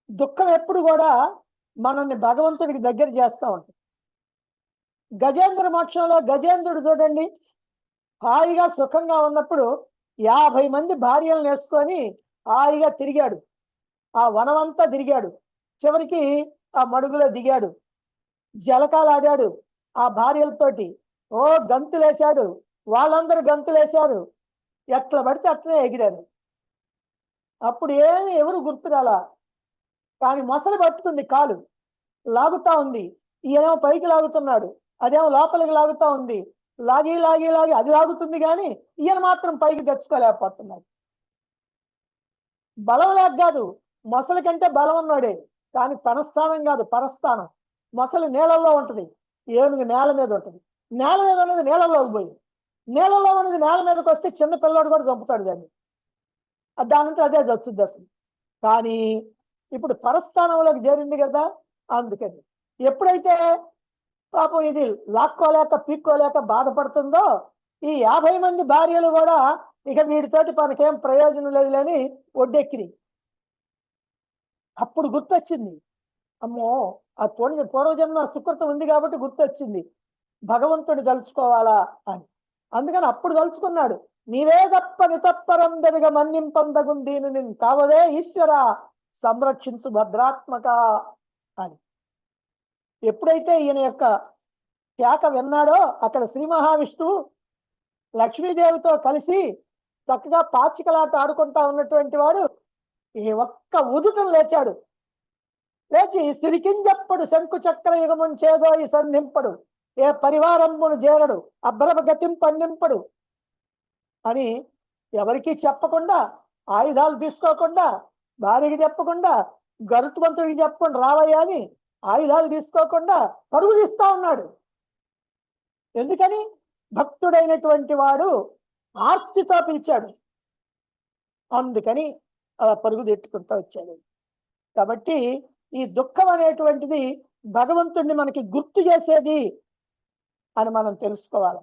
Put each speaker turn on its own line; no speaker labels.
దుఃఖం ఎప్పుడు కూడా మనల్ని భగవంతుడికి దగ్గర చేస్తూ ఉంటుంది. గజేంద్ర మోక్షంలో గజేంద్రుడు చూడండి, హాయిగా సుఖంగా ఉన్నప్పుడు 50 మంది భార్యలను వేసుకొని హాయిగా తిరిగాడు. ఆ వనమంతా తిరిగాడు. చివరికి ఆ మడుగులో దిగాడు. జలకాలాడాడు ఆ భార్యలతోటి. ఓ గంతులేశాడు. వాళ్ళందరూ గంతులేశారు. ఎట్లా పడితే అట్లనే ఎగిరారు. అప్పుడు ఎవరు గుర్తురాలా. కానీ మొసలు పట్టుకుంది, కాలు లాగుతా ఉంది. ఈయనేమో పైకి లాగుతున్నాడు, అదేమో లోపలికి లాగుతా ఉంది. లాగి లాగి లాగి అది లాగుతుంది, కానీ ఈయన మాత్రం పైకి తెచ్చుకోలేకపోతున్నాడు. బలం లేక కాదు, మొసలి కంటే బలం ఉన్నాడే, కానీ తన స్థానం కాదు, పరస్థానం. మొసలి నీళ్ళల్లో ఉంటది, ఏనుగు నేల మీద ఉంటది. నేల మీద ఉన్నది నీళ్ళలోకి పోయి, నీళ్ళలో ఉన్నది నేల మీదకి వస్తే చిన్న పిల్లోడు కూడా చంపుతాడు దాన్ని. దానంతా అదే చచ్చుద్ది అసలు. కానీ ఇప్పుడు పరస్థానంలోకి చేరింది కదా, అందుకని ఎప్పుడైతే పాపం ఇది లాక్కోలేక పీక్కోలేక బాధపడుతుందో, ఈ 50 మంది భార్యలు కూడా ఇక వీడితోటి మనకేం ప్రయోజనం లేదులేని ఒడ్డెక్కిరి. అప్పుడు గుర్తొచ్చింది, అమ్మో ఆ పూర్వజన్మ సుకృతం ఉంది కాబట్టి గుర్తొచ్చింది భగవంతుడి తలుచుకోవాలా అని. అందుకని అప్పుడు తలుచుకున్నాడు, నీవే తప్ప నితప్పరం దరిగా మన్నింపందగుందీను నిన్ను కావదే ఈశ్వర సంరక్షించు భద్రాత్మక అని. ఎప్పుడైతే ఈయన యొక్క కేక విన్నాడో, అక్కడ శ్రీ మహావిష్ణువు లక్ష్మీదేవితో కలిసి చక్కగా పాచికలాట ఆడుకుంటా ఉన్నటువంటి వాడు ఈ ఒక్క ఉదుటం లేచాడు. లేచి సిరికింజప్పుడు శంకు చక్ర యుగముంచేదో ఈ సన్నింపడు, ఏ పరివారమును చేరడు అభ్రమ గతిం పన్నింపడు అని ఎవరికీ చెప్పకుండా, ఆయుధాలు తీసుకోకుండా, భార్యకి చెప్పకుండా, గరుత్మంతుడికి చెప్పకుండా రావయ్యా అని ఆయుధాలు తీసుకోకుండా పరుగు తీస్తా ఉన్నాడు. ఎందుకని? భక్తుడైనటువంటి వాడు ఆర్తితో పిలిచాడు, అందుకని అలా పరుగు తెట్టుకుంటూ వచ్చాడు. కాబట్టి ఈ దుఃఖం అనేటువంటిది భగవంతుడిని మనకి గుర్తు చేసేది అని మనం తెలుసుకోవాలి.